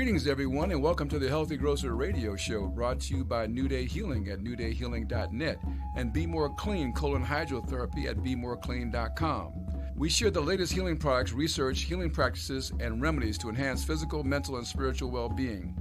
Greetings, everyone, and welcome to the Healthy Grocer Radio Show, brought to you by New Day Healing at newdayhealing.net and Be More Clean colon hydrotherapy at bemoreclean.com. We share the latest healing products, research, healing practices, and remedies to enhance physical, mental, and spiritual well-being.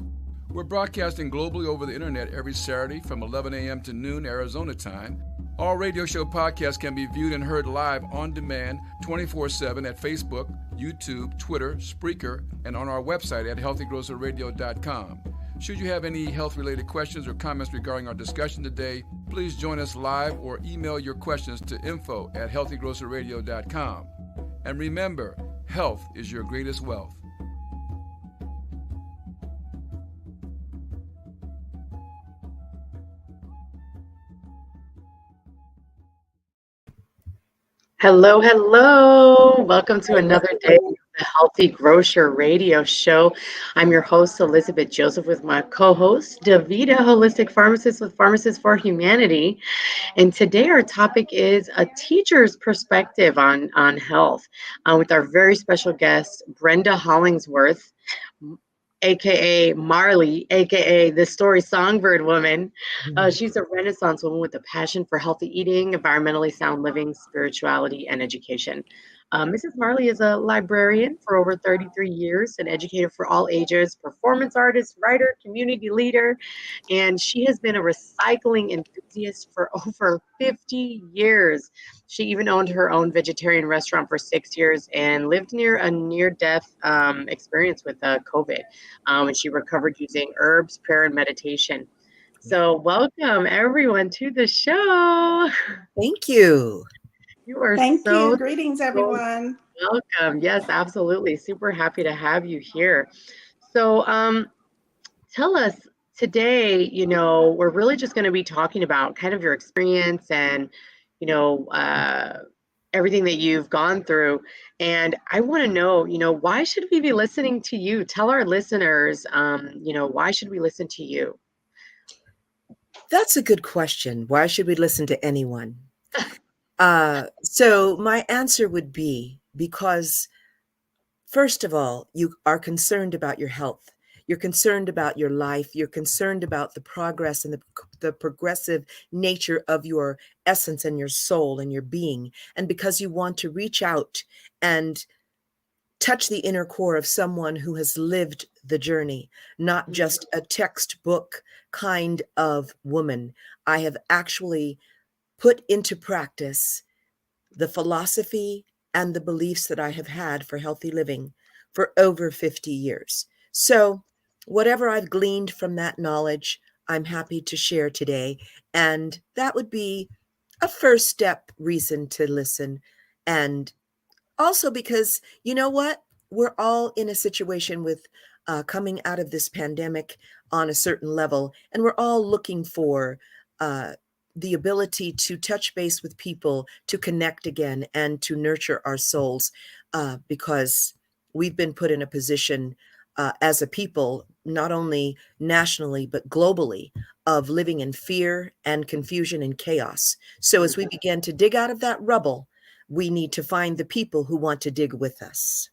We're broadcasting globally over the internet every Saturday from 11 a.m. to noon Arizona time. All radio show podcasts can be viewed and heard live on demand 24/7 at Facebook, YouTube, Twitter, Spreaker, and on our website at healthygrocerradio.com. Should you have any health-related questions or comments regarding our discussion today, please join us live or email your questions to info@healthygrocerradio.com. And remember, health is your greatest wealth. Hello, hello. Welcome to another day of the Healthy Grocer Radio Show. I'm your host, Elizabeth Joseph, with my co-host, Davida, holistic pharmacist with Pharmacists for Humanity. And today our topic is a teacher's perspective on health, with our very special guest, Brenda Hollingsworth, aka Marley, aka the Story Songbird Woman. She's a Renaissance woman with a passion for healthy eating, environmentally sound living, spirituality, and education. Mrs. Marley is a librarian for over 33 years, an educator for all ages, performance artist, writer, community leader, and she has been a recycling enthusiast for over 50 years. She even owned her own vegetarian restaurant for 6 years and lived near a near-death experience with COVID. And she recovered using herbs, prayer, and meditation. So welcome everyone to the show. Thank you. You are Thank so you. Greetings, everyone. welcome. Yes, absolutely. Super happy to have you here. So tell us today, we're really just going to be talking about kind of your experience and, everything that you've gone through. And I want to know, why should we be listening to you? Tell our listeners, why should we listen to you? That's a good question. Why should we listen to anyone? So my answer would be because, first of all, you are concerned about your health. You're concerned about your life. You're concerned about the progress and the progressive nature of your essence and your soul and your being. And because you want to reach out and touch the inner core of someone who has lived the journey, not just a textbook kind of woman. I have actually put into practice the philosophy and the beliefs that I have had for healthy living for over 50 years. So whatever I've gleaned from that knowledge, I'm happy to share today. And that would be a first step reason to listen. And also because, you know what? We're all in a situation with coming out of this pandemic on a certain level, and we're all looking for the ability to touch base with people, to connect again, and to nurture our souls, because we've been put in a position as a people, not only nationally, but globally, of living in fear and confusion and chaos. So as we begin to dig out of that rubble, we need to find the people who want to dig with us.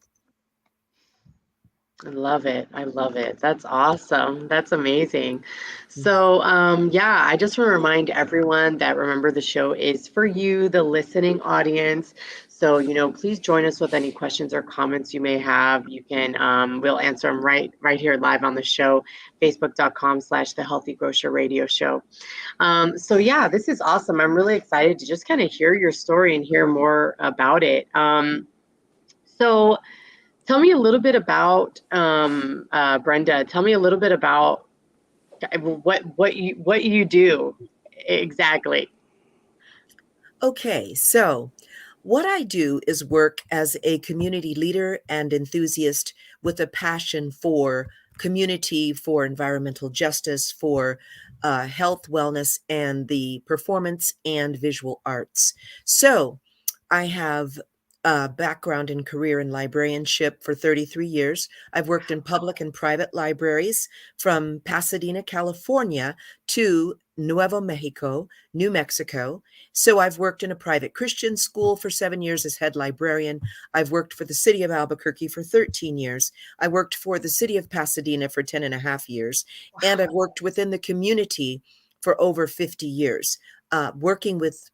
I love it. I love it. That's awesome. That's amazing. So, I just want to remind everyone that remember the show is for you, the listening audience. So, please join us with any questions or comments you may have. You can, we'll answer them right here live on the show, facebook.com/The Healthy Grocer Radio Show. This is awesome. I'm really excited to just kind of hear your story and hear more about it. So tell me a little bit about Brenda. Tell me a little bit about what you do exactly. Okay, so what I do is work as a community leader and enthusiast with a passion for community, for environmental justice, for health, wellness, and the performance and visual arts. So I have a background and career in librarianship for 33 years. I've worked in public and private libraries from Pasadena, California to Nuevo Mexico, New Mexico. So I've worked in a private Christian school for 7 years as head librarian. I've worked for the city of Albuquerque for 13 years. I worked for the city of Pasadena for 10 and a half years. And I've worked within the community for over 50 years, working with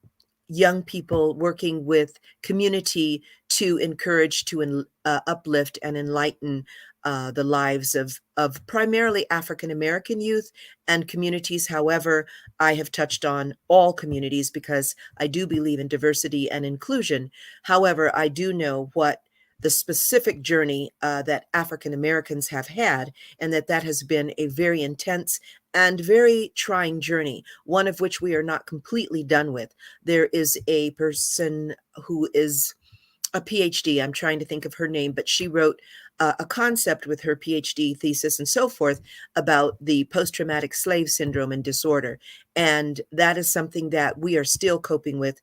young people, working with community to encourage, to uplift and enlighten the lives of primarily African American youth and communities. However, I have touched on all communities because I do believe in diversity and inclusion. However, I do know what the specific journey that African Americans have had, and that has been a very intense and very trying journey, one of which we are not completely done with. There is a person who is a PhD. I'm trying to think of her name, but she wrote a concept with her PhD thesis and so forth about the post-traumatic slave syndrome and disorder. And that is something that we are still coping with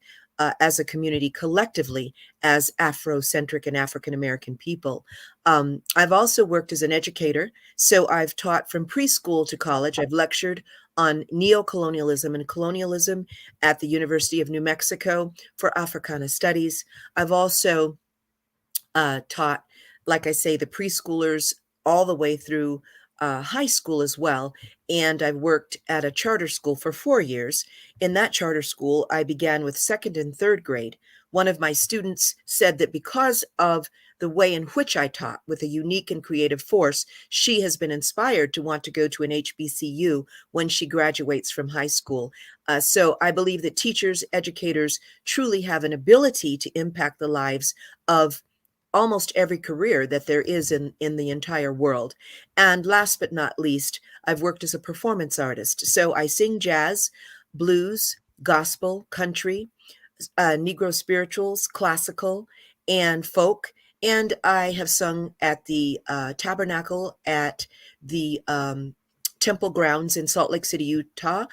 as a community collectively as Afrocentric and African American people. I've also worked as an educator. So I've taught from preschool to college. I've lectured on neocolonialism and colonialism at the University of New Mexico for Africana Studies. I've also taught, like I say, the preschoolers all the way through high school as well. And I've worked at a charter school for 4 years. In that charter school, I began with second and third grade. One of my students said that because of the way in which I taught with a unique and creative force, she has been inspired to want to go to an HBCU when she graduates from high school. So I believe that teachers, educators truly have an ability to impact the lives of almost every career that there is in the entire world. And last but not least, I've worked as a performance artist. So I sing jazz, blues, gospel, country, Negro spirituals, classical, and folk. And I have sung at the Tabernacle at the Temple Grounds in Salt Lake City, Utah,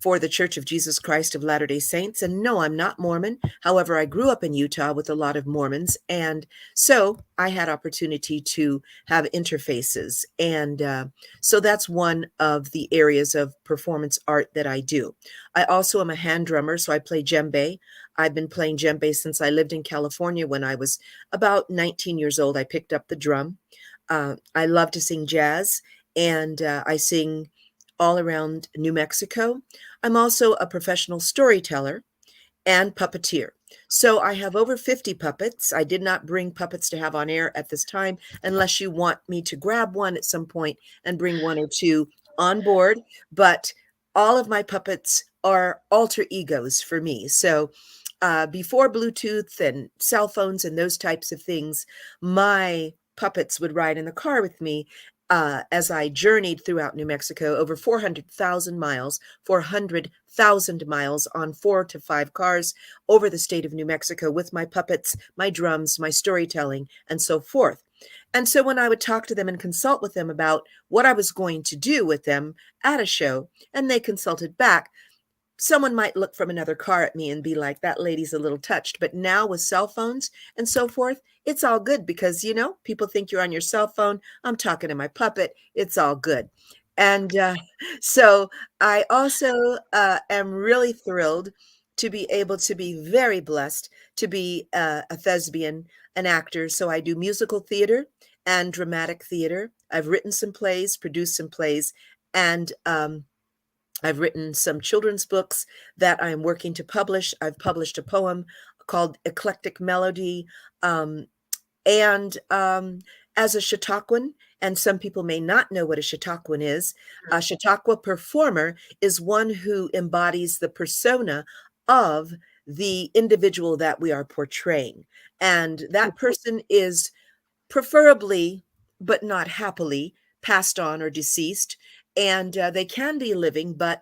for the Church of Jesus Christ of Latter-day Saints. And no, I'm not Mormon. However, I grew up in Utah with a lot of Mormons. And so I had opportunity to have interfaces. And so that's one of the areas of performance art that I do. I also am a hand drummer, so I play djembe. I've been playing djembe since I lived in California. When I was about 19 years old, I picked up the drum. I love to sing jazz, and I sing all around New Mexico. I'm also a professional storyteller and puppeteer. So I have over 50 puppets. I did not bring puppets to have on air at this time, unless you want me to grab one at some point and bring one or two on board. But all of my puppets are alter egos for me. So before Bluetooth and cell phones and those types of things, my puppets would ride in the car with me as I journeyed throughout New Mexico, over 400,000 miles, 400,000 miles on 4 to 5 cars over the state of New Mexico with my puppets, my drums, my storytelling, and so forth. And so when I would talk to them and consult with them about what I was going to do with them at a show, and they consulted back, someone might look from another car at me and be like, that lady's a little touched. But now with cell phones and so forth, it's all good because, you know, people think you're on your cell phone. I'm talking to my puppet. It's all good. And so I also am really thrilled to be able to be very blessed to be a thespian, an actor. So I do musical theater and dramatic theater. I've written some plays, produced some plays, and I've written some children's books that I'm working to publish. I've published a poem called Eclectic Melody. And as a Chautauquan, and some people may not know what a Chautauquan is, a Chautauqua performer is one who embodies the persona of the individual that we are portraying. And that person is preferably, but not happily, passed on or deceased. And they can be living, but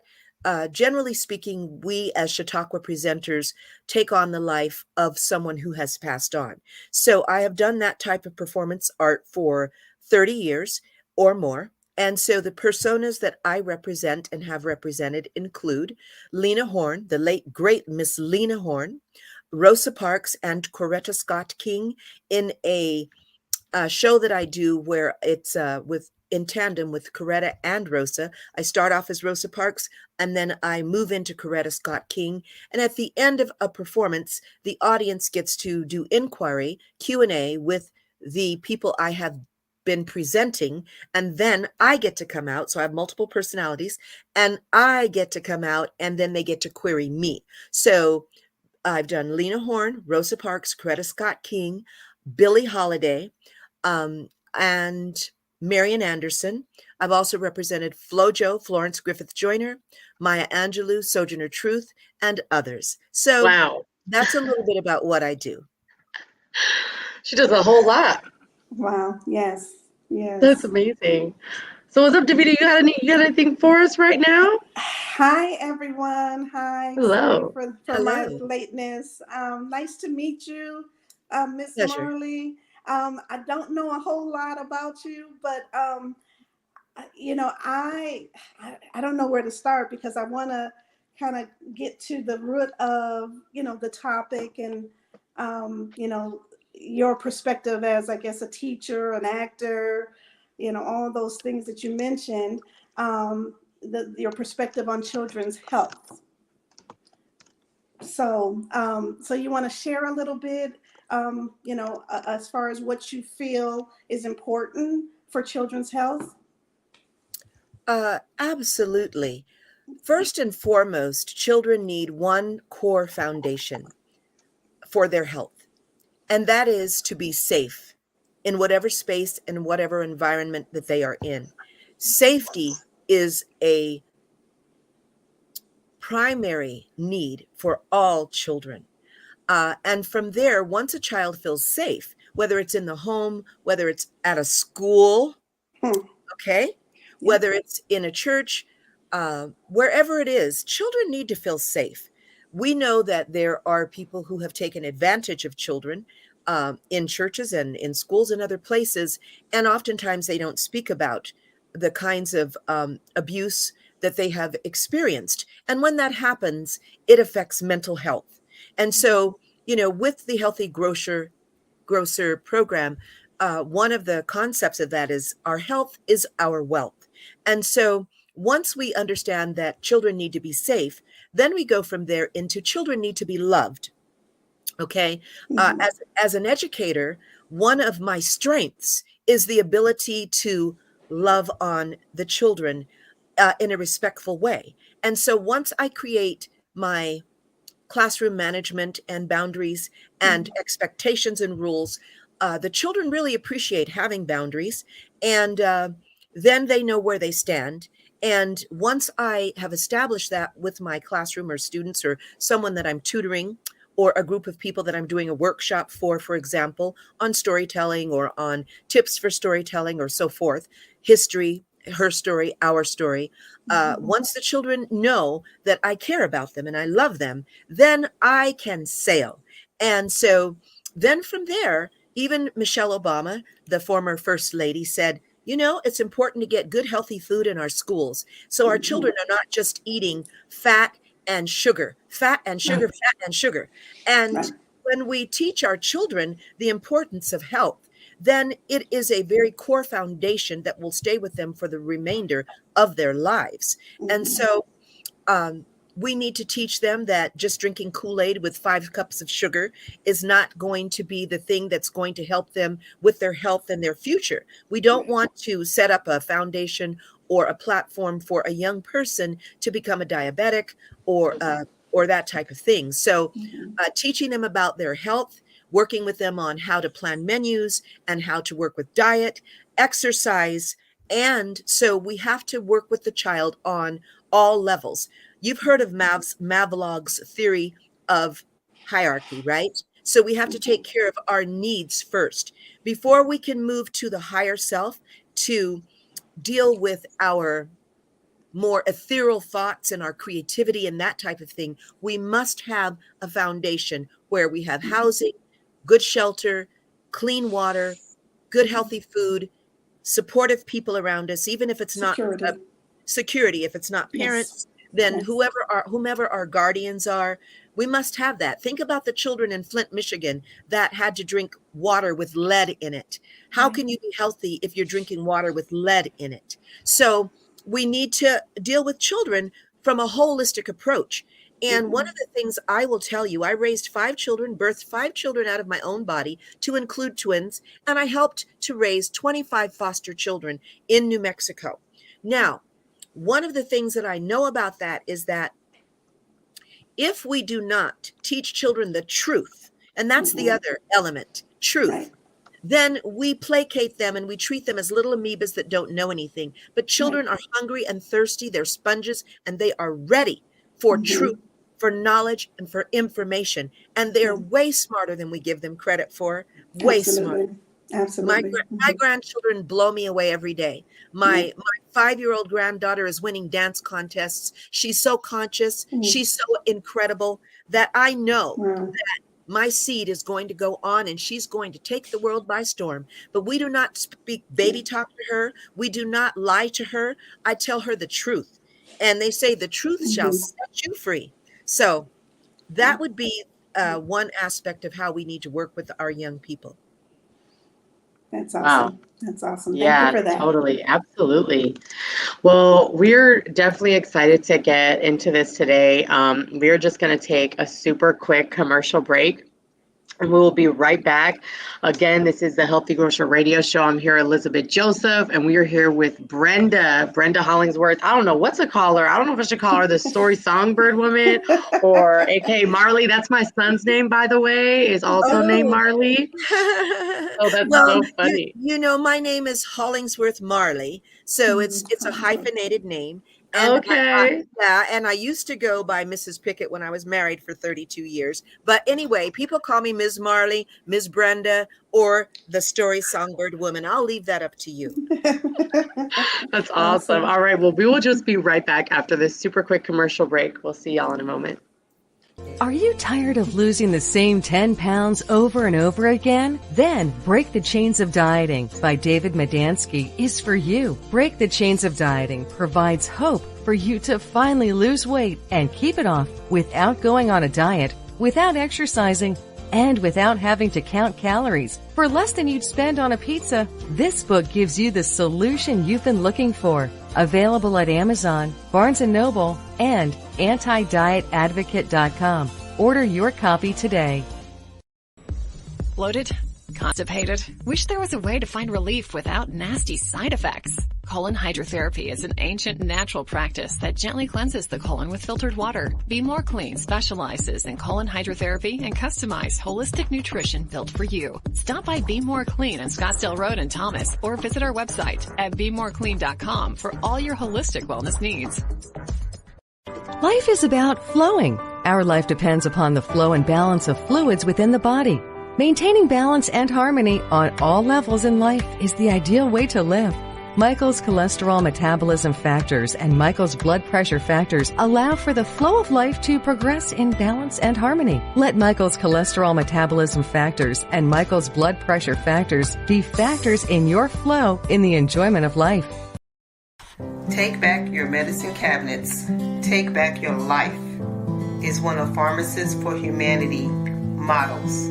generally speaking, we as Chautauqua presenters take on the life of someone who has passed on. So I have done that type of performance art for 30 years or more. And so the personas that I represent and have represented include Lena Horne, the late great Miss Lena Horne, Rosa Parks, and Coretta Scott King in a show that I do where it's in tandem with Coretta and Rosa. I start off as Rosa Parks, and then I move into Coretta Scott King. And at the end of a performance, the audience gets to do inquiry, Q&A with the people I have been presenting, and then I get to come out. So I have multiple personalities, and I get to come out, and then they get to query me. So I've done Lena Horne, Rosa Parks, Coretta Scott King, Billie Holiday, and Marian Anderson. I've also represented FloJo, Florence Griffith Joyner, Maya Angelou, Sojourner Truth, and others. So Wow. that's a little bit about what I do. She does a whole lot. Wow. Yes. Yes. That's amazing. So what's up, Davida? You got anything for us right now? Hi, everyone. Hi. Hello. Sorry for my lateness. Nice to meet you, Miss Marley. I don't know a whole lot about you, but you know, I don't know where to start because I want to kind of get to the root of, you know, the topic and you know, your perspective as, I guess, a teacher, an actor, you know, all of those things that you mentioned, your perspective on children's health. So, so you want to share a little bit, you know, as far as what you feel is important for children's health? Absolutely. First and foremost, children need one core foundation for their health, and that is to be safe in whatever space and whatever environment that they are in. Safety is a primary need for all children. And from there, once a child feels safe, whether it's in the home, whether it's at a school, okay, whether it's in a church, wherever it is, children need to feel safe. We know that there are people who have taken advantage of children in churches and in schools and other places, and oftentimes they don't speak about the kinds of abuse that they have experienced. And when that happens, it affects mental health. And so, you know, with the Healthy Grocer program, one of the concepts of that is our health is our wealth. And so once we understand that children need to be safe, then we go from there into children need to be loved. Okay. As an educator, one of my strengths is the ability to love on the children in a respectful way. And so once I create my classroom management and boundaries and expectations and rules, the children really appreciate having boundaries, and then they know where they stand. And once I have established that with my classroom or students or someone that I'm tutoring or a group of people that I'm doing a workshop for example, on storytelling or on tips for storytelling or so forth, history, her story, our story. Once the children know that I care about them and I love them, then I can sail. And so then from there, even Michelle Obama, the former first lady, said, you know, it's important to get good, healthy food in our schools. So our children are not just eating fat and sugar, fat and sugar, fat and sugar. And when we teach our children the importance of health, then it is a very core foundation that will stay with them for the remainder of their lives. And so we need to teach them that just drinking Kool-Aid with 5 cups of sugar is not going to be the thing that's going to help them with their health and their future. We don't want to set up a foundation or a platform for a young person to become a diabetic or that type of thing. So teaching them about their health, working with them on how to plan menus and how to work with diet, exercise. And so we have to work with the child on all levels. You've heard of Maslow's theory of hierarchy, right? So we have to take care of our needs first before we can move to the higher self to deal with our more ethereal thoughts and our creativity and that type of thing. We must have a foundation where we have housing, good shelter, clean water, good healthy food, supportive people around us, even if it's not security, if it's not parents, then whomever our guardians are, We must have that. Think about the children in Flint, Michigan that had to drink water with lead in it. How can you be healthy if you're drinking water with lead in it? So we need to deal with children from a holistic approach. And one of the things I will tell you, I raised 5 children, birthed 5 children out of my own body to include twins, and I helped to raise 25 foster children in New Mexico. Now, one of the things that I know about that is that if we do not teach children the truth, and that's the other element, truth, then we placate them and we treat them as little amoebas that don't know anything. But children are hungry and thirsty, they're sponges, and they are ready for truth, for knowledge, and for information. And they're way smarter than we give them credit for, way smarter. Absolutely. My grandchildren blow me away every day. My 5-year-old granddaughter is winning dance contests. She's so conscious. She's so incredible that I know that my seed is going to go on and she's going to take the world by storm. But we do not speak baby talk to her. We do not lie to her. I tell her the truth. And they say the truth shall set you free. So that would be one aspect of how we need to work with our young people. That's awesome. Wow. That's awesome. Yeah, Thank you for that. Totally. Absolutely. Well, we're definitely excited to get into this today. We're just going to take a super quick commercial break. And we will be right back. Again, this is the Healthy Grocer Radio Show. I'm here, Elizabeth Joseph, and we are here with Brenda Hollingsworth. I don't know what to call her. I don't know if I should call her the Story Songbird Woman or AKA Marley. That's my son's name, by the way, is also named Marley. Oh, that's so funny. You know, my name is Hollingsworth Marley, so it's a hyphenated name. And and I used to go by Mrs. Pickett when I was married for 32 years. But anyway, people call me Ms. Marley, Ms. Brenda, or the Story Songbird Woman. I'll leave that up to you. That's awesome. All right. Well, we will just be right back after this super quick commercial break. We'll see y'all in a moment. Are you tired of losing the same 10 pounds over and over again? Then Break the Chains of Dieting by David Medansky is for you. Break the Chains of Dieting provides hope for you to finally lose weight and keep it off without going on a diet, without exercising, and without having to count calories. For less than you'd spend on a pizza, this book gives you the solution you've been looking for. Available at Amazon, Barnes & Noble, and antidietadvocate.com. Order your copy today. Bloated? Constipated? Wish there was a way to find relief without nasty side effects. Colon hydrotherapy is an ancient natural practice that gently cleanses the colon with filtered water. Be More Clean specializes in colon hydrotherapy and customized holistic nutrition built for you. Stop by Be More Clean on Scottsdale Road in Thomas or visit our website at BeMoreClean.com for all your holistic wellness needs. Life is about flowing. Our life depends upon the flow and balance of fluids within the body. Maintaining balance and harmony on all levels in life is the ideal way to live. Michael's cholesterol metabolism factors and Michael's blood pressure factors allow for the flow of life to progress in balance and harmony. Let Michael's cholesterol metabolism factors and Michael's blood pressure factors be factors in your flow in the enjoyment of life. Take back your medicine cabinets. Take back your life is one of Pharmacists for Humanity models.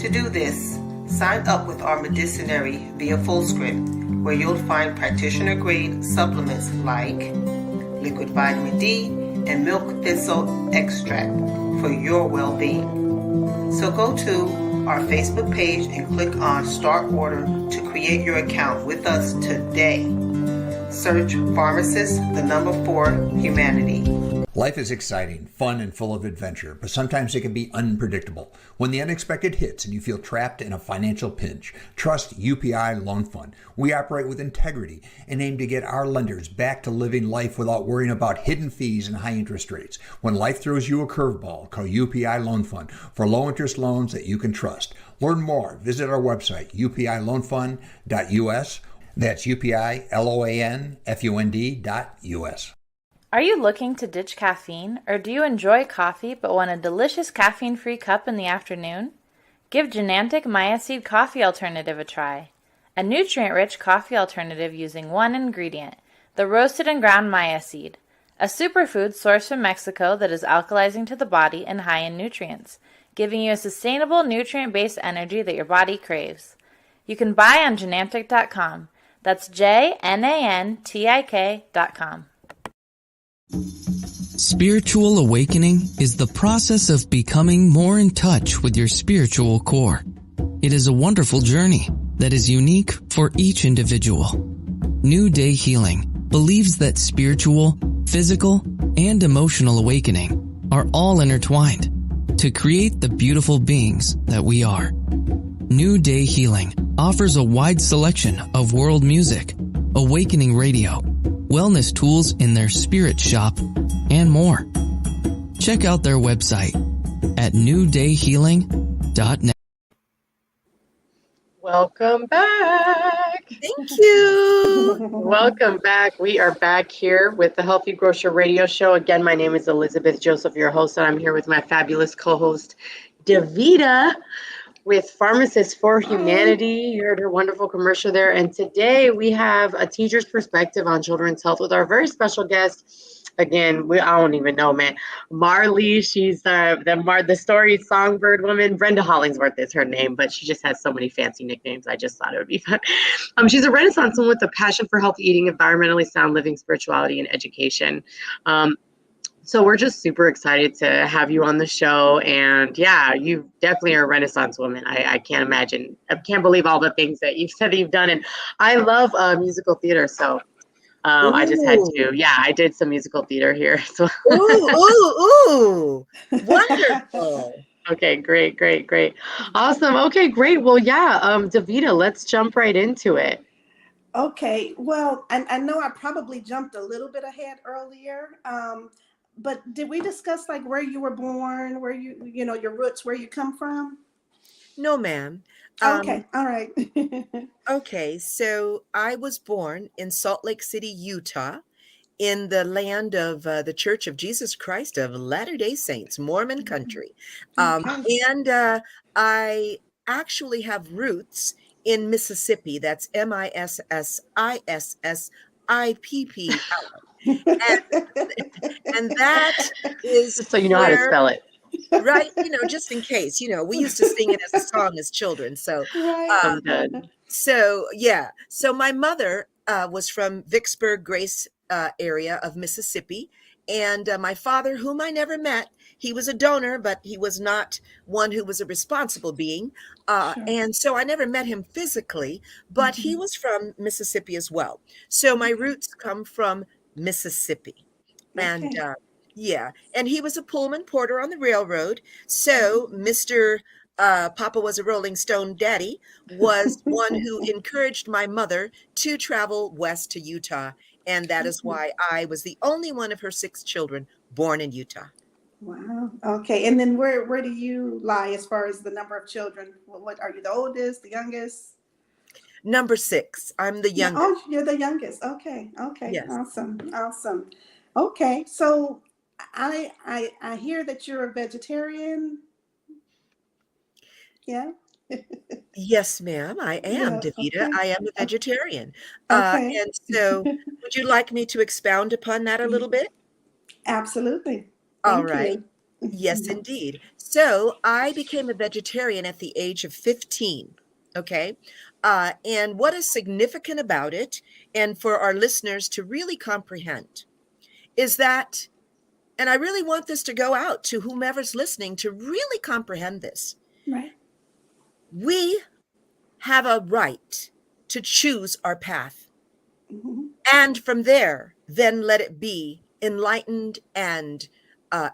To do this, sign up with our Medicinary via Fullscript, where you'll find practitioner-grade supplements like liquid vitamin D and milk thistle extract for your well-being. So go to our Facebook page and click on Start Order to create your account with us today. Search Pharmacist, 4, Humanity. Life is exciting, fun, and full of adventure, but sometimes it can be unpredictable. When the unexpected hits and you feel trapped in a financial pinch, trust UPI Loan Fund. We operate with integrity and aim to get our lenders back to living life without worrying about hidden fees and high interest rates. When life throws you a curveball, call UPI Loan Fund for low-interest loans that you can trust. Learn more. Visit our website, upiloanfund.us. That's UPILOANFUND.us. Are you looking to ditch caffeine, or do you enjoy coffee but want a delicious caffeine-free cup in the afternoon? Give Genantic Maya-Seed Coffee Alternative a try. A nutrient-rich coffee alternative using one ingredient, the roasted and ground Maya seed. a superfood sourced from Mexico that is alkalizing to the body and high in nutrients, giving you a sustainable nutrient-based energy that your body craves. You can buy on Genantic.com. That's JNANTIK.com. Spiritual awakening is the process of becoming more in touch with your spiritual core. It is a wonderful journey that is unique for each individual. New Day Healing believes that spiritual, physical, and emotional awakening are all intertwined to create the beautiful beings that we are. New Day Healing offers a wide selection of world music, awakening radio, wellness tools in their spirit shop, and more. Check out their website at newdayhealing.net. Welcome back. Thank you. Welcome back. We are back here with the Healthy Grocer Radio Show. Again, my name is Elizabeth Joseph, your host, and I'm here with my fabulous co-host, Davida, with Pharmacists for Humanity. You heard her wonderful commercial there. And today we have a teacher's perspective on children's health with our very special guest. Again, I don't even know, man. Marley, she's the story songbird woman. Brenda Hollingsworth is her name, but she just has so many fancy nicknames. I just thought it would be fun. She's a Renaissance woman with a passion for healthy eating, environmentally sound living, spirituality, and education. So we're just super excited to have you on the show. And yeah, you definitely are a Renaissance woman. I can't imagine. I can't believe all the things that you've said that you've done. And I love musical theater. So I just had to. Yeah, I did some musical theater here. So. Ooh, wonderful. Okay, great. Awesome. Okay, great. Well, yeah, Davida, let's jump right into it. Okay, well, I know I probably jumped a little bit ahead earlier. But did we discuss like where you were born, where you know, your roots, where you come from? No, ma'am. Okay, all right. Okay, so I was born in Salt Lake City, Utah, in the land of the Church of Jesus Christ of Latter-day Saints, Mormon country. Okay. And I actually have roots in Mississippi. That's Mississippi. And that is just so you know how to spell it. Right, just in case, we used to sing it as a song as children. So, so my mother was from Vicksburg, Grace area of Mississippi, and my father, whom I never met, he was a donor, but he was not one who was a responsible being, and so I never met him physically, but he was from Mississippi as well. So my roots come from Mississippi, and and he was a Pullman porter on the railroad. So Mr. Papa was a Rolling Stone daddy was one who encouraged my mother to travel west to Utah. And that is why I was the only one of her 6 children born in Utah. Wow. Okay. And then where do you lie as far as the number of children? What are you, the oldest, the youngest? Number 6. I'm the youngest. Oh, you're the youngest. Okay. Yes. Awesome. Okay. So I hear that you're a vegetarian. Yeah. Yes, ma'am, I am, Davida. Okay. I am a vegetarian. Okay. And so would you like me to expound upon that a little bit? Absolutely. All right. Yes, indeed. So I became a vegetarian at the age of 15. Okay. And what is significant about it, and for our listeners to really comprehend, is that, and I really want this to go out to whomever's listening to really comprehend this. Right. We have a right to choose our path. And from there, then let it be enlightened and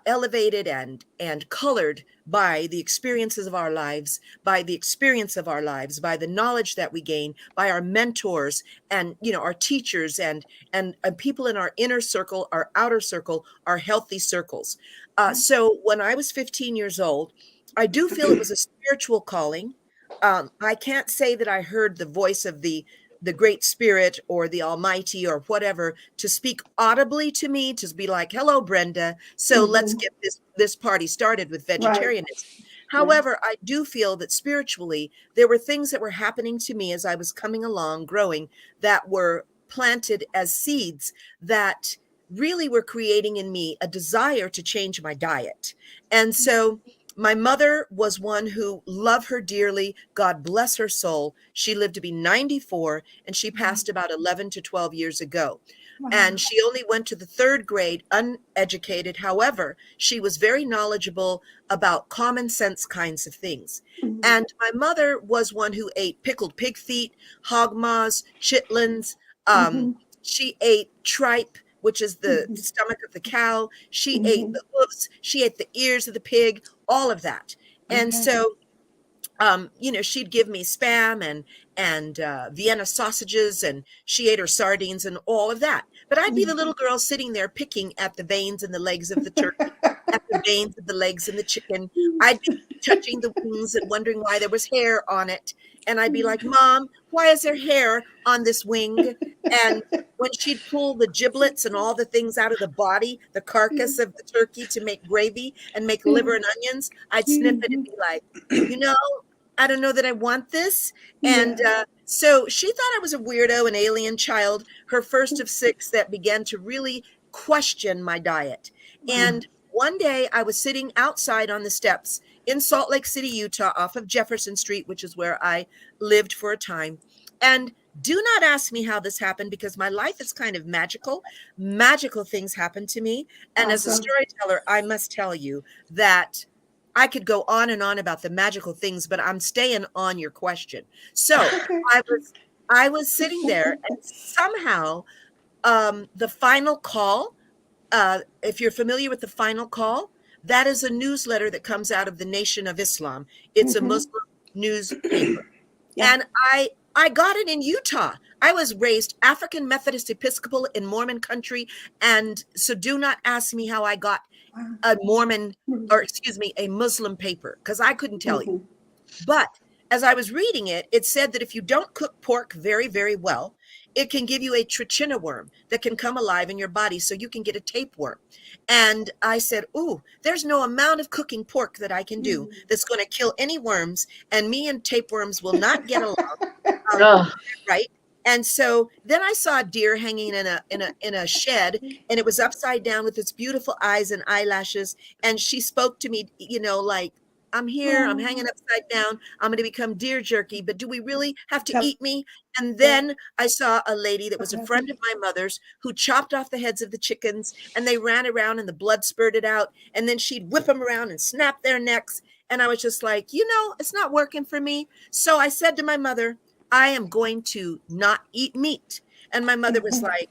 elevated and colored by the experiences of our lives, by the experience of our lives, by the knowledge that we gain, by our mentors and, our teachers and people in our inner circle, our outer circle, our healthy circles. So when I was 15 years old, I do feel it was a spiritual calling. I can't say that I heard the voice of the Great Spirit or the Almighty or whatever to speak audibly to me, to be like, hello, Brenda. So let's get this party started with vegetarianism. Right. However, I do feel that spiritually, there were things that were happening to me as I was coming along, growing, that were planted as seeds that really were creating in me a desire to change my diet. And so my mother was one who loved her dearly. God bless her soul. She lived to be 94 and she passed about 11 to 12 years ago. Wow. And she only went to the 3rd grade, uneducated. However, she was very knowledgeable about common sense kinds of things. Mhm. And my mother was one who ate pickled pig feet, hog maws, chitlins. Mhm. She ate tripe, which is the Mhm. stomach of the cow. She Mhm. ate the hooves. She ate the ears of the pig, all of that. And Okay. so she'd give me Spam and Vienna sausages, and she ate her sardines and all of that. But I'd be the little girl sitting there picking at the veins and the legs of the turkey, at the veins of the legs and the chicken. I'd be touching the wings and wondering why there was hair on it. And I'd be like, Mom, why is there hair on this wing? And when she'd pull the giblets and all the things out of the body, the carcass of the turkey to make gravy and make liver and onions, I'd sniff it and be like, I don't know that I want this. And so she thought I was a weirdo, an alien child, her first of 6 that began to really question my diet. And one day I was sitting outside on the steps in Salt Lake City, Utah, off of Jefferson Street, which is where I lived for a time. And do not ask me how this happened, because my life is kind of magical. Magical things happen to me. And as a storyteller, I must tell you that I could go on and on about the magical things, but I'm staying on your question. So I was sitting there, and somehow the Final Call, if you're familiar with the Final Call, that is a newsletter that comes out of the Nation of Islam. It's a Muslim newspaper. And I got it in Utah. I was raised African Methodist Episcopal in Mormon country. And so do not ask me how I got a a Muslim paper, because I couldn't tell you. But as I was reading it, it said that if you don't cook pork very, very well, it can give you a trichina worm that can come alive in your body, so you can get a tapeworm. And I said, ooh, there's no amount of cooking pork that I can do that's going to kill any worms, and me and tapeworms will not get along. Right? And so then I saw a deer hanging in a shed, and it was upside down with its beautiful eyes and eyelashes. And she spoke to me, like, I'm here, I'm hanging upside down, I'm going to become deer jerky, but do we really have to eat me? And then I saw a lady that was a friend of my mother's who chopped off the heads of the chickens, and they ran around and the blood spurted out, and then she'd whip them around and snap their necks. And I was just like, it's not working for me. So I said to my mother, I am going to not eat meat. And my mother was like,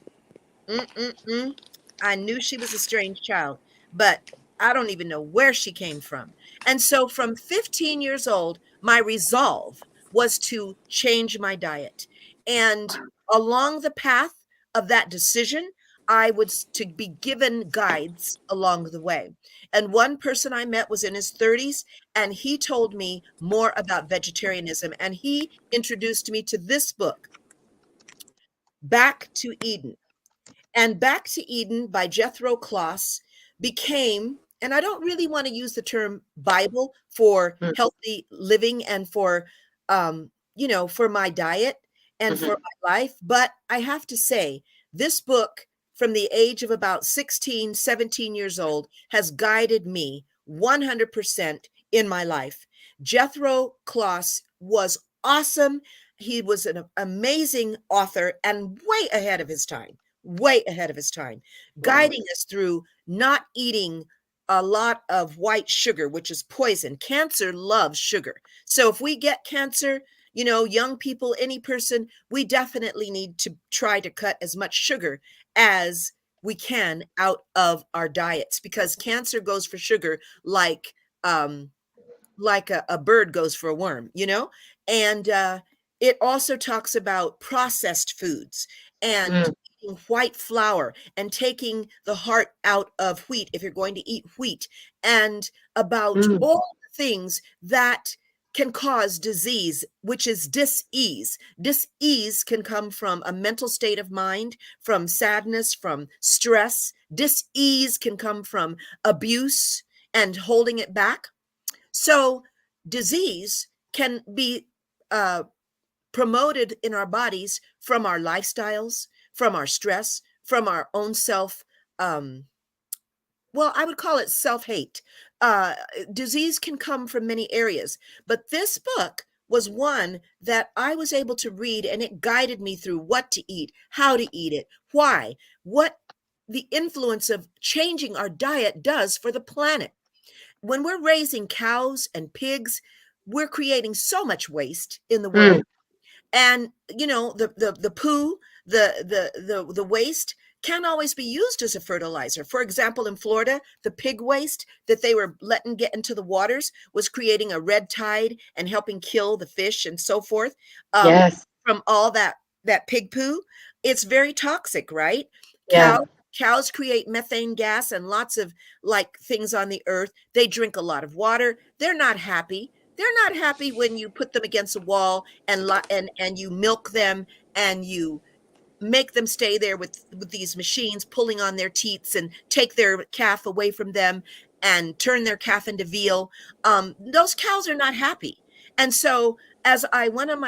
I knew she was a strange child, but I don't even know where she came from. And so from 15 years old, my resolve was to change my diet. And along the path of that decision, I was to be given guides along the way. And one person I met was in his 30s, and he told me more about vegetarianism. And he introduced me to this book, Back to Eden. And Back to Eden by Jethro Kloss became, and I don't really want to use the term Bible for healthy living and for, for my diet and for my life. But I have to say, this book, from the age of about 16, 17 years old, has guided me 100% in my life. Jethro Kloss was awesome. He was an amazing author and way ahead of his time, guiding us through not eating a lot of white sugar, which is poison. Cancer loves sugar. So if we get cancer, young people, any person, we definitely need to try to cut as much sugar as we can out of our diets, because cancer goes for sugar like a bird goes for a worm, and it also talks about processed foods and eating white flour and taking the heart out of wheat if you're going to eat wheat, and about all the things that can cause disease, which is dis-ease. Dis-ease can come from a mental state of mind, from sadness, from stress. Dis-ease can come from abuse and holding it back. So disease can be promoted in our bodies from our lifestyles, from our stress, from our own self well, I would call it self-hate. Disease can come from many areas, but this book was one that I was able to read, and it guided me through what to eat, how to eat it, why, what the influence of changing our diet does for the planet. When we're raising cows and pigs, we're creating so much waste in the world. And you know, the poo, the waste can't always be used as a fertilizer. For example, in Florida, the pig waste that they were letting get into the waters was creating a red tide and helping kill the fish and so forth. Yes. From all that pig poo. It's very toxic, right? Yeah. Cows create methane gas and lots of like things on the earth. They drink a lot of water. They're not happy. They're not happy when you put them against a wall and you milk them and you make them stay there with these machines pulling on their teats and take their calf away from them and turn their calf into veal. Those cows are not happy. And so as I went on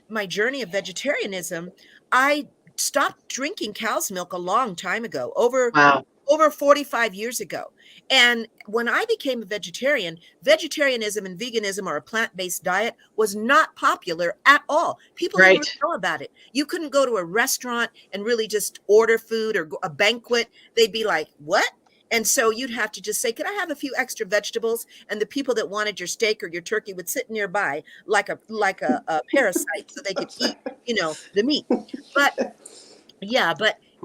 my journey of vegetarianism, I stopped drinking cow's milk a long time ago, over 45 years ago. And when I became a vegetarian, vegetarianism and veganism, or a plant-based diet, was not popular at all. People didn't know about it. You couldn't go to a restaurant and really just order food, or a banquet. They'd be like, what? And so you'd have to just say, could I have a few extra vegetables? And the people that wanted your steak or your turkey would sit nearby like a parasite so they could eat, you know, the meat. But yeah,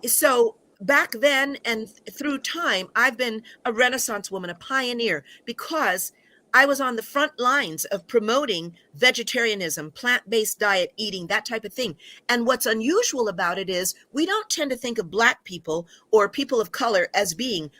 so back then and through time, I've been a Renaissance woman, a pioneer, because I was on the front lines of promoting vegetarianism, plant-based diet, eating, that type of thing. And what's unusual about it is we don't tend to think of Black people or people of color as being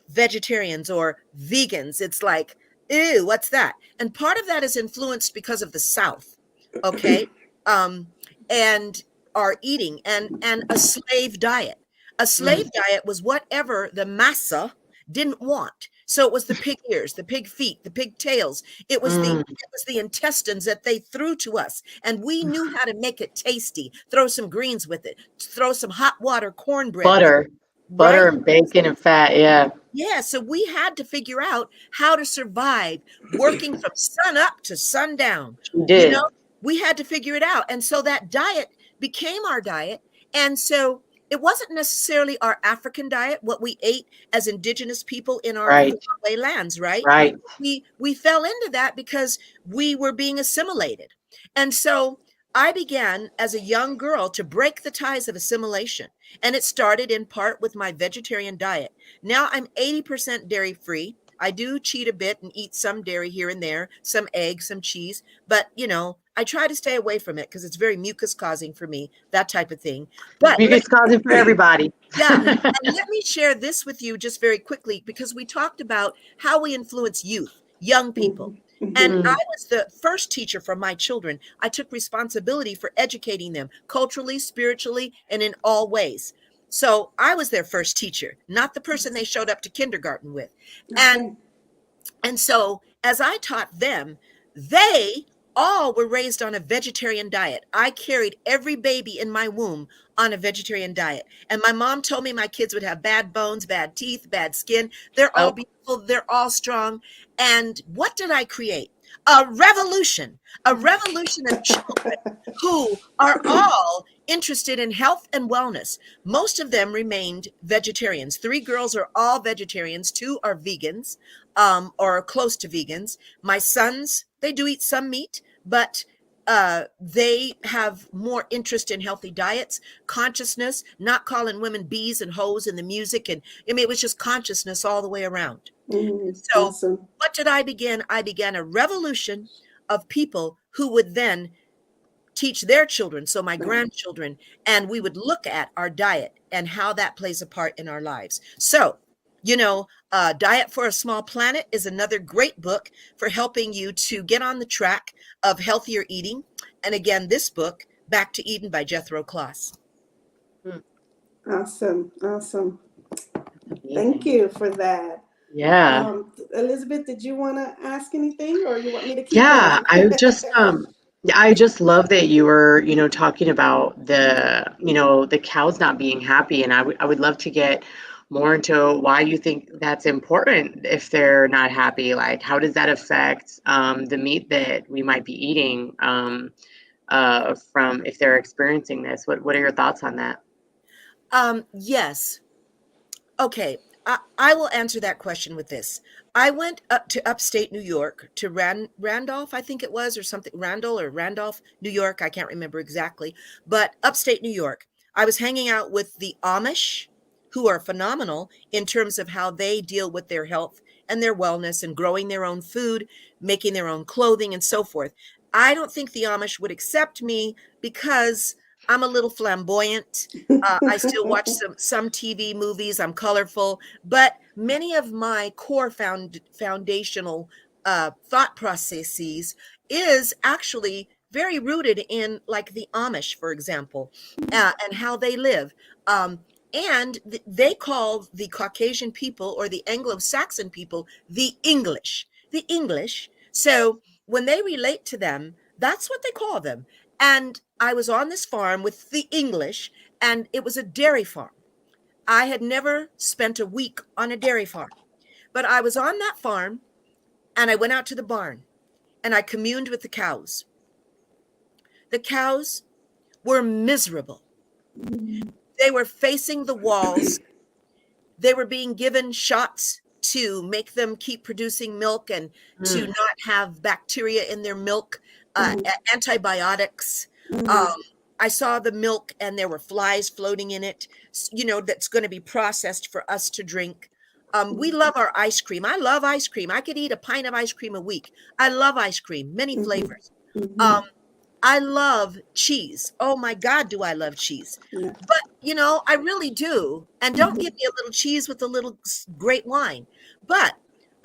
vegetarians or vegans. It's like, ew, what's that? And part of that is influenced because of the South, okay? And our eating and a slave diet. A slave diet was whatever the massa didn't want. So it was the pig ears, the pig feet, the pig tails. It was the intestines that they threw to us. And we knew how to make it tasty. Throw some greens with it. Throw some hot water, cornbread. Butter and bacon and fat. Yeah. Yeah. So we had to figure out how to survive working from sun up to sundown. You know, we had to figure it out. And so that diet became our diet. And so it wasn't necessarily our African diet, what we ate as indigenous people in our lands, right? Right. We fell into that because we were being assimilated. And so I began as a young girl to break the ties of assimilation. And it started in part with my vegetarian diet. Now I'm 80% dairy free. I do cheat a bit and eat some dairy here and there, some eggs, some cheese, but you know, I try to stay away from it because it's very mucus causing for me, that type of thing. But mucus causing for everybody. Yeah. And let me share this with you just very quickly, because we talked about how we influence youth, young people. And I was the first teacher for my children. I took responsibility for educating them culturally, spiritually, and in all ways. So I was their first teacher, not the person they showed up to kindergarten with. And so as I taught them, they all were raised on a vegetarian diet. I carried every baby in my womb on a vegetarian diet. And my mom told me my kids would have bad bones, bad teeth, bad skin. They're all beautiful. They're all strong. And what did I create? A revolution of children who are all interested in health and wellness. Most of them remained vegetarians. 3 girls are all vegetarians. 2 are vegans, or close to vegans. My sons, they do eat some meat, but they have more interest in healthy diets, consciousness, not calling women bees and hoes in the music. And I mean, it was just consciousness all the way around. So awesome. What did I begin? I began a revolution of people who would then teach their children, so my grandchildren, and we would look at our diet and how that plays a part in our lives. So, you know, Diet for a Small Planet is another great book for helping you to get on the track of healthier eating. And again, this book, Back to Eden by Jethro Kloss. Awesome. Thank you for that. Yeah. Elizabeth, did you want to ask anything, or you want me to keep going? I just love that you were, you know, talking about the cows not being happy. And I would love to get more into why you think that's important if they're not happy. Like, how does that affect the meat that we might be eating from if they're experiencing this? What are your thoughts on that? Yes. Okay. I will answer that question with this. I went up to upstate New York to Randolph, I think it was, or something, Randall or Randolph, New York. I can't remember exactly, but upstate New York. I was hanging out with the Amish, who are phenomenal in terms of how they deal with their health and their wellness and growing their own food, making their own clothing and so forth. I don't think the Amish would accept me because I'm a little flamboyant. I still watch some TV movies. I'm colorful, but many of my core foundational thought processes is actually very rooted in, like, the Amish, for example, and how they live. And they call the Caucasian people or the Anglo-Saxon people the English. The English. So when they relate to them, that's what they call them. And I was on this farm with the English, and it was a dairy farm. I had never spent a week on a dairy farm, but I was on that farm, and I went out to the barn, and I communed with the cows. The cows were miserable. They were facing the walls. They were being given shots to make them keep producing milk and to not have bacteria in their milk, antibiotics. I saw the milk and there were flies floating in it, that's going to be processed for us to drink. We love our ice cream. I love ice cream. I could eat a pint of ice cream a week. I love ice cream, many flavors. I love cheese. Oh my God, do I love cheese. Yeah. But, I really do. And don't give me a little cheese with a little great wine. But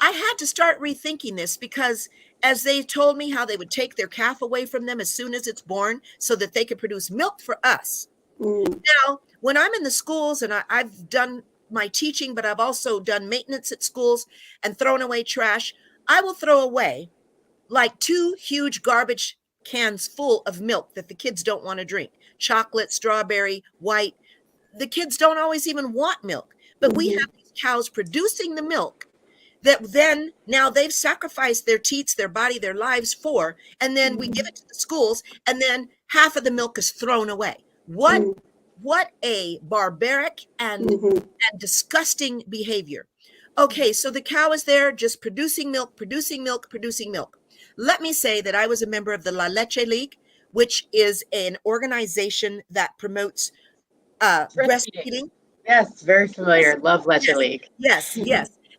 I had to start rethinking this because as they told me how they would take their calf away from them as soon as it's born so that they could produce milk for us. Now, when I'm in the schools and I've done my teaching, but I've also done maintenance at schools and thrown away trash, I will throw away like 2 huge garbage cans full of milk that the kids don't want to drink. Chocolate, strawberry, white. The kids don't always even want milk, but we have these cows producing the milk that then now they've sacrificed their teats, their body, their lives for, and then we give it to the schools, and then half of the milk is thrown away. What a barbaric and disgusting behavior. Okay, so the cow is there just producing milk. Let me say that I was a member of the La Leche League, which is an organization that promotes breastfeeding. Yes, very familiar. Love Leche League. Yes.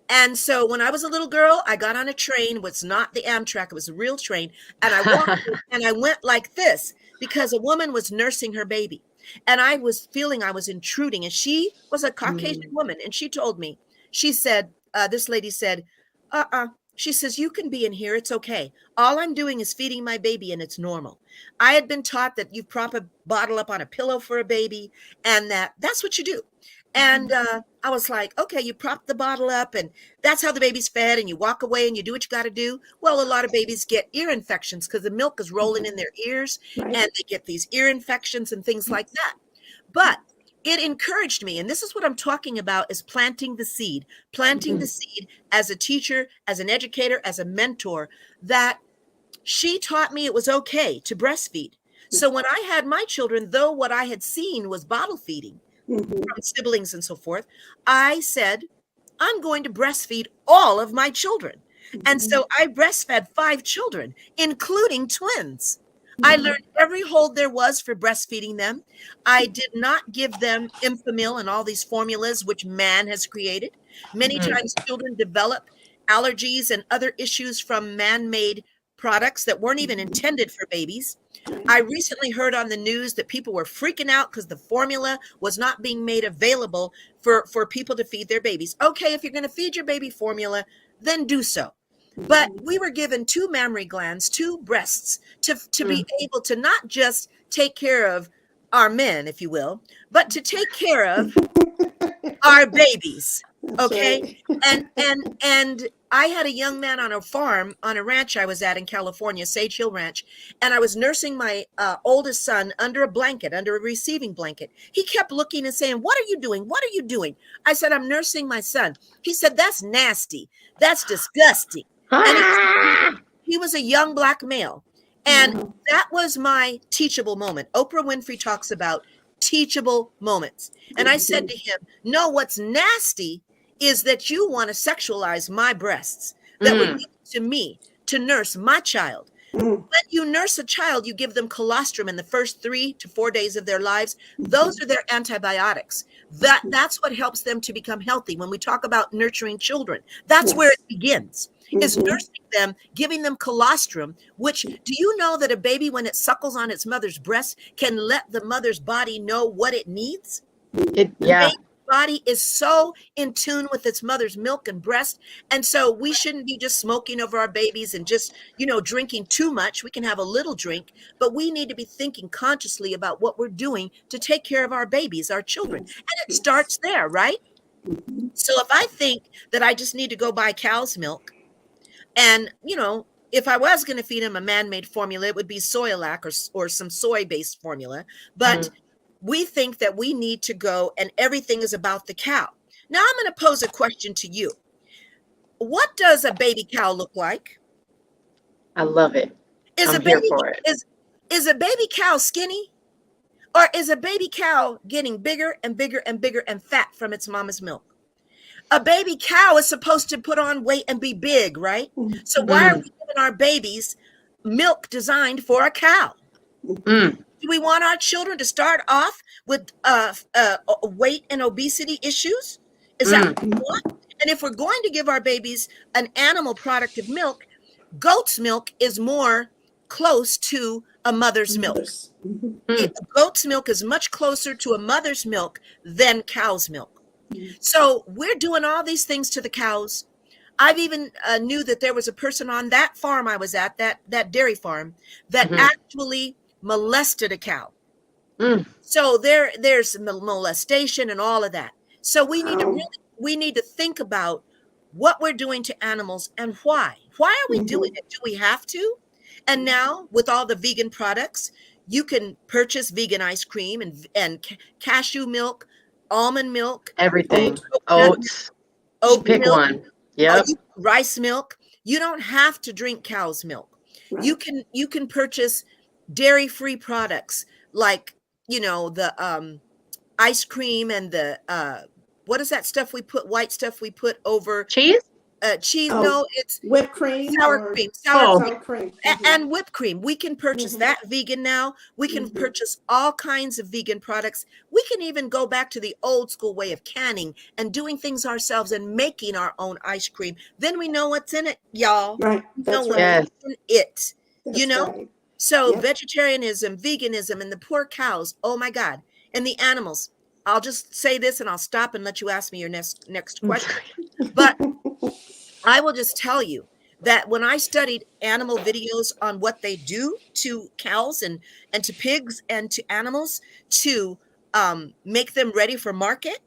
And so when I was a little girl, I got on a train. It was not the Amtrak. It was a real train. And I walked and I went like this because a woman was nursing her baby. And I was feeling I was intruding. And she was a Caucasian woman. And she told me, she said, this lady said, she says, you can be in here. It's okay. All I'm doing is feeding my baby and it's normal. I had been taught that you prop a bottle up on a pillow for a baby and that's what you do. And I was like, okay, you prop the bottle up and that's how the baby's fed and you walk away and you do what you got to do. Well, a lot of babies get ear infections because the milk is rolling in their ears and they get these ear infections and things like that. But it encouraged me. And this is what I'm talking about is planting the seed as a teacher, as an educator, as a mentor, that she taught me it was okay to breastfeed. So when I had my children, though what I had seen was bottle feeding from siblings and so forth, I said, I'm going to breastfeed all of my children. And so I breastfed 5 children, including twins. I learned every hold there was for breastfeeding them. I did not give them Enfamil and all these formulas which man has created. Many times children develop allergies and other issues from man-made products that weren't even intended for babies. I recently heard on the news that people were freaking out because the formula was not being made available for people to feed their babies. Okay, if you're going to feed your baby formula, then do so. But we were given 2 mammary glands, 2 breasts to be able to not just take care of our men, if you will, but to take care of our babies. Okay. And I had a young man on a farm, on a ranch I was at in California, Sage Hill Ranch, and I was nursing my oldest son under a blanket, under a receiving blanket. He kept looking and saying, "What are you doing? What are you doing?" I said, "I'm nursing my son." He said, "That's nasty. That's disgusting." And he was a young Black male. And that was my teachable moment. Oprah Winfrey talks about teachable moments. And I said to him, "No, what's nasty is that you want to sexualize my breasts that were given to me to nurse my child." When you nurse a child, you give them colostrum in the first 3 to 4 days of their lives. Those are their antibiotics. That's what helps them to become healthy. When we talk about nurturing children, that's where it begins, is nursing them, giving them colostrum, which, do you know that a baby, when it suckles on its mother's breast, can let the mother's body know what it needs? The baby's body is so in tune with its mother's milk and breast. And so we shouldn't be just smoking over our babies and just, drinking too much. We can have a little drink, but we need to be thinking consciously about what we're doing to take care of our babies, our children. And it starts there, right? So if I think that I just need to go buy cow's milk, and, if I was going to feed him a man-made formula, it would be Soyalac or some soy-based formula. But we think that we need to go and everything is about the cow. Now I'm going to pose a question to you. What does a baby cow look like? I love it. I'm here for it. Is a baby cow skinny? Or is a baby cow getting bigger and bigger and bigger and fat from its mama's milk? A baby cow is supposed to put on weight and be big, right? So why are we giving our babies milk designed for a cow? Do we want our children to start off with weight and obesity issues? Is that what we want? And if we're going to give our babies an animal product of milk, goat's milk is more close to a mother's milk. Goat's milk is much closer to a mother's milk than cow's milk. So we're doing all these things to the cows. I've even knew that there was a person on that farm I was at, that dairy farm, that actually molested a cow. So there's molestation and all of that. So we need to think about what we're doing to animals and why. Why are we doing it? Do we have to? And now with all the vegan products, you can purchase vegan ice cream and cashew milk, almond milk, everything, oats, pick milk, one. Rice milk. You don't have to drink cow's milk. You can purchase dairy-free products like, the ice cream and the what is that stuff white stuff we put over cheese? Cheese? No, it's whipped cream, sour cream, and whipped cream. We can purchase that vegan now. We can purchase all kinds of vegan products. We can even go back to the old school way of canning and doing things ourselves and making our own ice cream. Then we know what's in it, y'all. Right. That's what's in it. Right. So vegetarianism, veganism, and the poor cows. Oh my God. And the animals. I'll just say this and I'll stop and let you ask me your next question. But I will just tell you that when I studied animal videos on what they do to cows and to pigs and to animals to make them ready for market,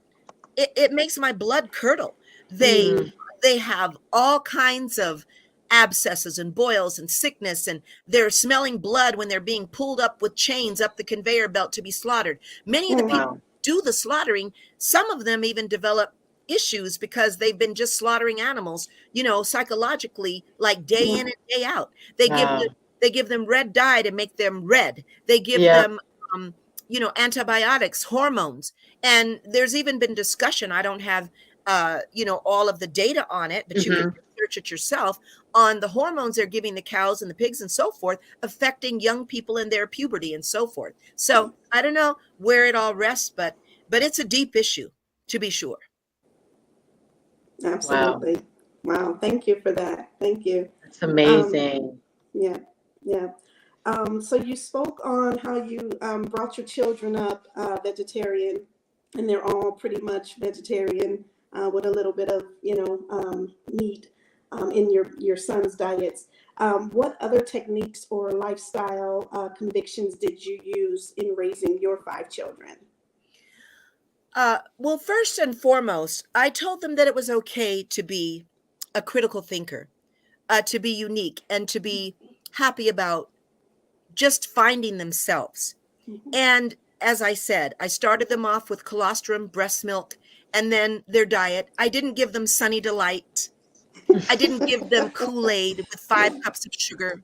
it makes my blood curdle. They have all kinds of abscesses and boils and sickness, and they're smelling blood when they're being pulled up with chains up the conveyor belt to be slaughtered. Many of the people who do the slaughtering, some of them even develop issues because they've been just slaughtering animals, psychologically, like day in and day out. They give them red dye to make them red. They give them antibiotics, hormones. And there's even been discussion. I don't have all of the data on it, but you can research it yourself on the hormones they're giving the cows and the pigs and so forth, affecting young people in their puberty and so forth. So I don't know where it all rests, but it's a deep issue, to be sure. Absolutely. Wow. Thank you for that. Thank you. It's amazing. Yeah. So you spoke on how you brought your children up vegetarian, and they're all pretty much vegetarian with a little bit of, meat in your son's diets. What other techniques or lifestyle convictions did you use in raising your 5 children? Well, first and foremost, I told them that it was okay to be a critical thinker, to be unique, and to be happy about just finding themselves. And as I said, I started them off with colostrum, breast milk, and then their diet. I didn't give them Sunny Delight. I didn't give them Kool-Aid with 5 cups of sugar.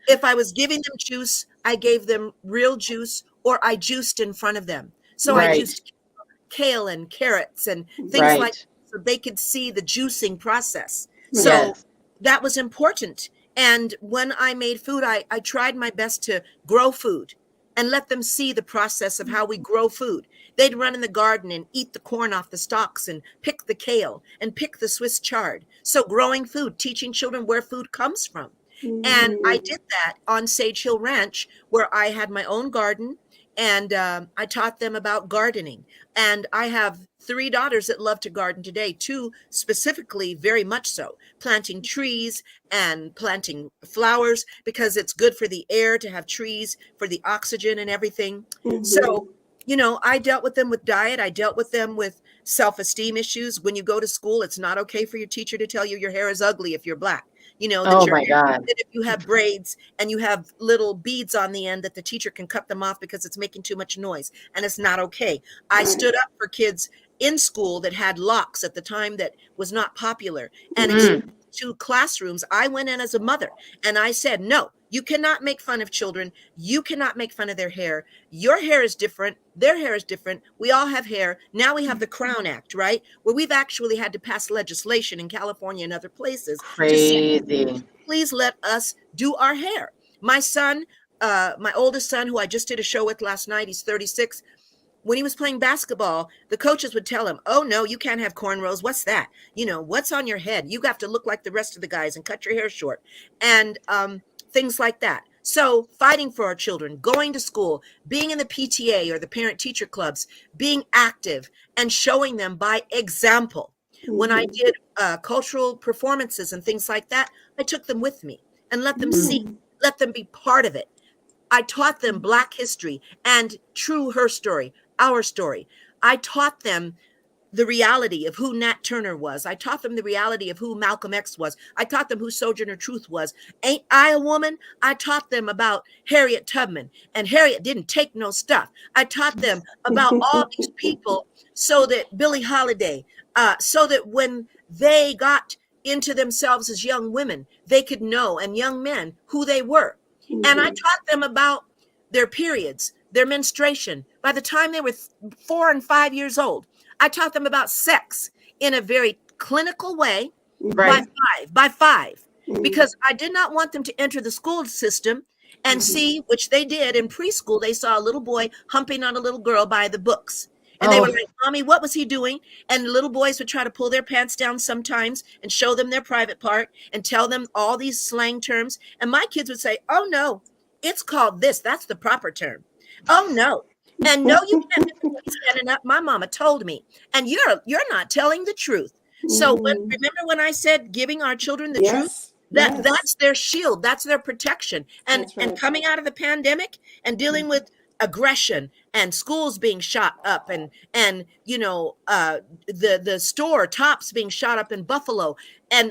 If I was giving them juice, I gave them real juice, or I juiced in front of them. So I juiced kale and carrots and things like that, so they could see the juicing process. So that was important. And when I made food, I tried my best to grow food and let them see the process of how we grow food. They'd run in the garden and eat the corn off the stalks and pick the kale and pick the Swiss chard. So growing food, teaching children where food comes from. And I did that on Sage Hill Ranch, where I had my own garden, and I taught them about gardening. And I have 3 daughters that love to garden today, 2 specifically very much so, planting trees and planting flowers, because it's good for the air to have trees, for the oxygen and everything. So, you know, I dealt with them with diet. I dealt with them with self-esteem issues. When you go to school, it's not okay for your teacher to tell you your hair is ugly if you're Black. You know, that that if you have braids and you have little beads on the end, that the teacher can cut them off because it's making too much noise, and it's not okay. I stood up for kids in school that had locks at the time that was not popular. And to classrooms, I went in as a mother and I said, no, you cannot make fun of children. You cannot make fun of their hair. Your hair is different. Their hair is different. We all have hair. Now we have the Crown Act, right? Where we've actually had to pass legislation in California and other places. Crazy. To say, please let us do our hair. My son, my oldest son, who I just did a show with last night, he's 36. When he was playing basketball, the coaches would tell him, oh, no, you can't have cornrows. What's that? You know, what's on your head? You have to look like the rest of the guys and cut your hair short. And things like that. So fighting for our children, going to school, being in the PTA or the parent-teacher clubs, being active and showing them by example. When I did cultural performances and things like that, I took them with me and let them see, let them be part of it. I taught them Black history and true her story, our story. I taught them the reality of who Nat Turner was. I taught them the reality of who Malcolm X was. I taught them who Sojourner Truth was. Ain't I a woman? I taught them about Harriet Tubman, and Harriet didn't take no stuff. I taught them about all these people, so that Billie Holiday, so that when they got into themselves as young women, they could know, and young men, who they were. And I taught them about their periods, their menstruation. By the time they were 4 and 5 years old, I taught them about sex in a very clinical way by five, because I did not want them to enter the school system and see, which they did in preschool. They saw a little boy humping on a little girl by the books. And they were like, Mommy, what was he doing? And the little boys would try to pull their pants down sometimes and show them their private part and tell them all these slang terms. And my kids would say, oh, no, it's called this. That's the proper term. Oh, no. And no, you can't be standing up. My mama told me. And you're not telling the truth. So remember when I said giving our children the truth? That's their shield. That's their protection. And coming out of the pandemic and dealing with aggression and schools being shot up and you know, the store Tops being shot up in Buffalo. And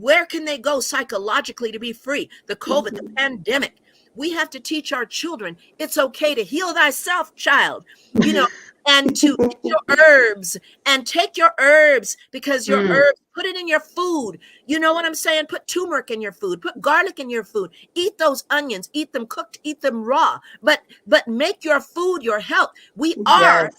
where can they go psychologically to be free? The COVID, the pandemic. We have to teach our children it's okay to heal thyself, child, you know, and to eat your herbs and take your herbs, because your herbs, put it in your food. You know what I'm saying? Put turmeric in your food, put garlic in your food, eat those onions, eat them cooked, eat them raw, but make your food your health. We are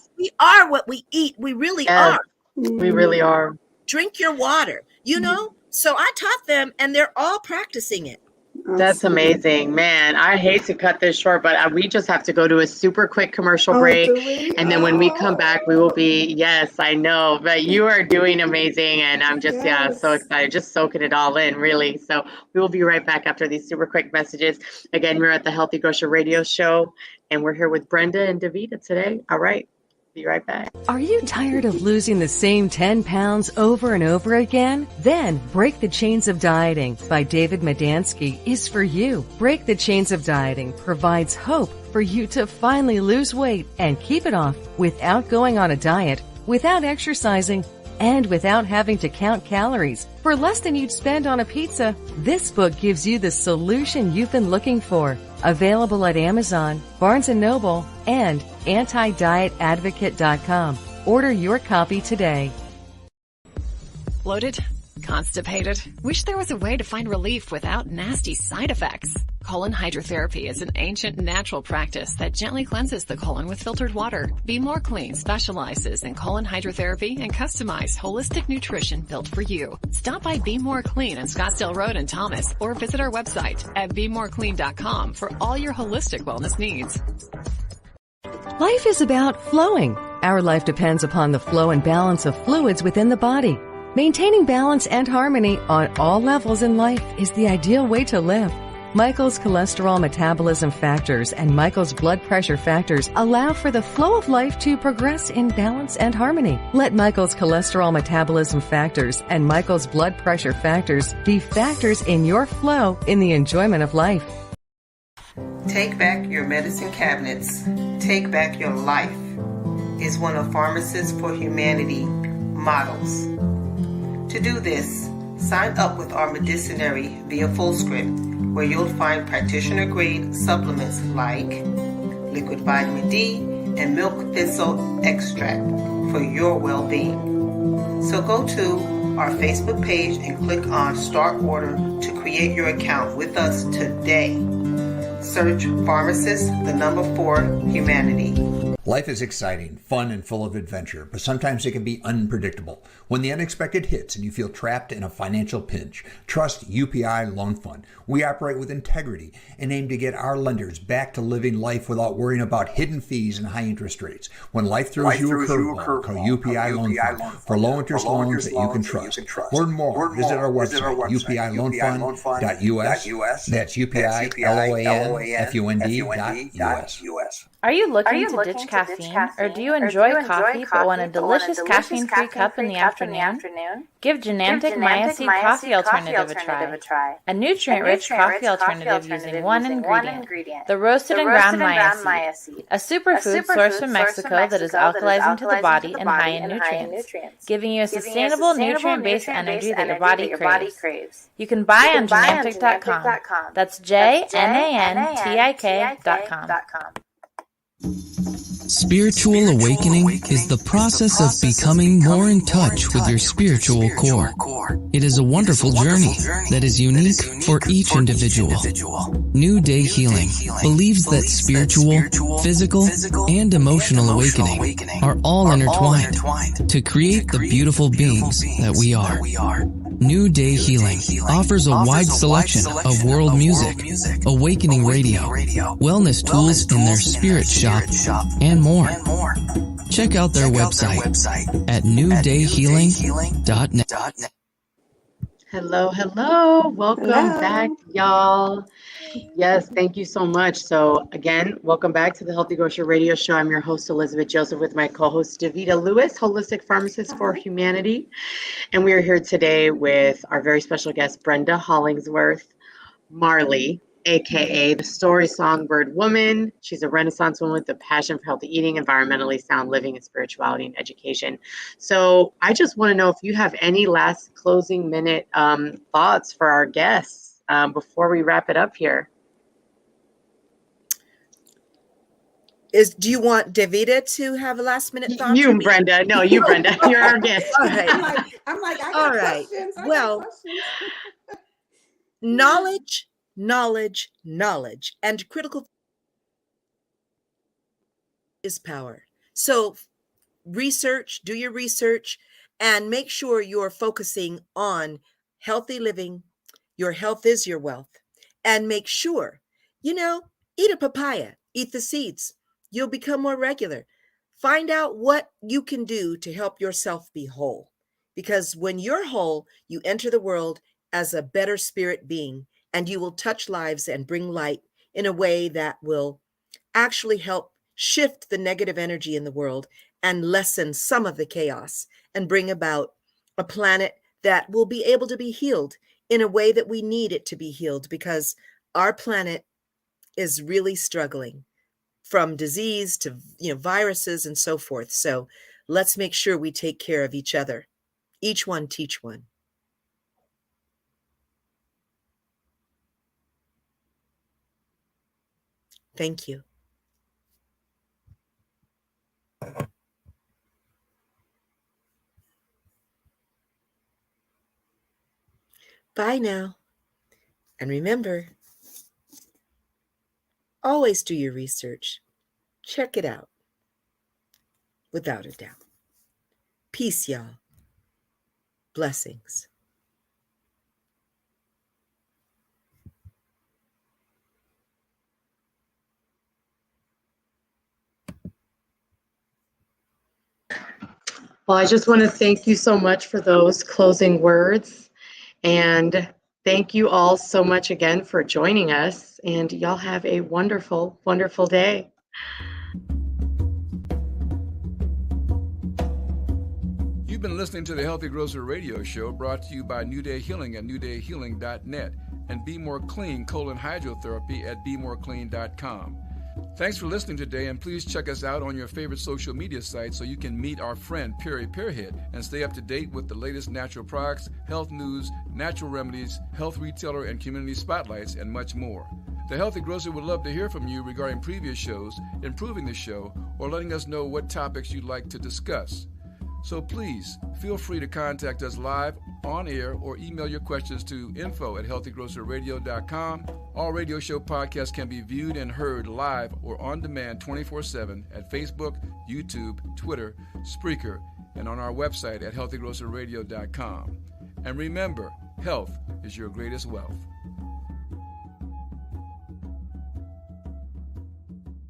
what we eat. We really are. We really are. Drink your water, you know? So I taught them, and they're all practicing it. That's amazing, man. I hate to cut this short, but we just have to go to a super quick commercial break. And then when we come back, we will be, yes, I know, but you are doing amazing. And I'm just, so excited, just soaking it all in, really. So we will be right back after these super quick messages. Again, we're at the Healthy Grocer Radio Show, and we're here with Brenda and Davida today. All right. Be right back. Are you tired of losing the same 10 pounds over and over again? Then Break the Chains of Dieting by David Madansky is for you. Break the Chains of Dieting provides hope for you to finally lose weight and keep it off without going on a diet, without exercising, and without having to count calories. For less than you'd spend on a pizza, this book gives you the solution you've been looking for. Available at Amazon, Barnes & Noble, and antidietadvocate.com. Order your copy today. Bloated? Constipated? Wish there was a way to find relief without nasty side effects? Colon hydrotherapy is an ancient natural practice that gently cleanses the colon with filtered water. Be More Clean specializes in colon hydrotherapy and customized holistic nutrition built for you. Stop by Be More Clean on Scottsdale Road in Thomas or visit our website at bemoreclean.com for all your holistic wellness needs. Life is about flowing. Our life depends upon the flow and balance of fluids within the body. Maintaining balance and harmony on all levels in life is the ideal way to live. Michael's cholesterol metabolism factors and Michael's blood pressure factors allow for the flow of life to progress in balance and harmony. Let Michael's cholesterol metabolism factors and Michael's blood pressure factors be factors in your flow in the enjoyment of life. Take back your medicine cabinets. Take back your life is one of Pharmacists for Humanity models. To do this, sign up with our Medicinary via Fullscript, where you'll find practitioner-grade supplements like liquid vitamin D and milk thistle extract for your well-being. So go to our Facebook page and click on Start Order to create your account with us today. Search Pharmacist, 4, Humanity. Life is exciting, fun, and full of adventure, but sometimes it can be unpredictable. When the unexpected hits and you feel trapped in a financial pinch, trust UPI Loan Fund. We operate with integrity and aim to get our lenders back to living life without worrying about hidden fees and high interest rates. When life throws you a curveball, call UPI Loan Fund for low-interest loans that you can trust. Learn more. Visit our website, upiloanfund.us. That's UPILOANFUND.us. Are you looking to ditch caffeine, or do you enjoy coffee but want a delicious caffeine-free cup in the afternoon? Give Genantic Myaseed Coffee Alternative a try. A nutrient-rich coffee alternative using one ingredient, the roasted and ground myaseed, a superfood sourced from Mexico that is alkalizing to the body and high in nutrients, giving you a sustainable nutrient-based energy that your body craves. You can buy on Genantic.com. That's JNANTIK.com. Spiritual awakening is the process of becoming more in touch with your spiritual core. It is a wonderful journey that is unique for each individual. New Day Healing believes that spiritual, physical, and emotional awakening are all intertwined to create the beautiful beings that we are. New Day Healing offers a wide selection of world music, awakening radio, wellness tools in their spirit shop, and more. Check out their website at newdayhealing.net. Hello. Welcome back, y'all. Yes, thank you so much. So again, welcome back to the Healthy Grocer Radio Show. I'm your host, Elizabeth Joseph, with my co-host, Davida Lewis, Holistic Pharmacist for Humanity. And we are here today with our very special guest, Brenda Hollingsworth Marley, aka the Story Songbird Woman. She's a Renaissance woman with a passion for healthy eating, environmentally sound living, and spirituality and education. So I just want to know if you have any last closing minute thoughts for our guests before we wrap it up here. Do you want Davida to have a last minute thought? You, Brenda. No, you, Brenda. You're our guest. All right. I'm like, I got questions. Well, knowledge, and critical is power. So do your research, and make sure you're focusing on healthy living. Your health is your wealth. And make sure, eat a papaya, eat the seeds. You'll become more regular. Find out what you can do to help yourself be whole. Because when you're whole, you enter the world as a better spirit being, and you will touch lives and bring light in a way that will actually help shift the negative energy in the world and lessen some of the chaos and bring about a planet that will be able to be healed in a way that we need it to be healed, because our planet is really struggling from disease to viruses and so forth. So let's make sure we take care of each other Each one teach one. Thank you. Bye now. And remember, always do your research. Check it out. Without a doubt. Peace, y'all. Blessings. Well, I just want to thank you so much for those closing words. And thank you all so much again for joining us. And y'all have a wonderful, wonderful day. You've been listening to the Healthy Grocer Radio Show, brought to you by New Day Healing at newdayhealing.net and Be More Clean colon hydrotherapy at bemoreclean.com. Thanks for listening today, and please check us out on your favorite social media sites so you can meet our friend Perry Pearhead and stay up to date with the latest natural products, health news, natural remedies, health retailer and community spotlights, and much more. The Healthy Grocer would love to hear from you regarding previous shows, improving the show, or letting us know what topics you'd like to discuss. So please feel free to contact us live, on air, or email your questions to info@healthygrocerradio.com. All radio show podcasts can be viewed and heard live or on demand 24/7 at Facebook, YouTube, Twitter, Spreaker, and on our website at healthygrocerradio.com. And remember, health is your greatest wealth.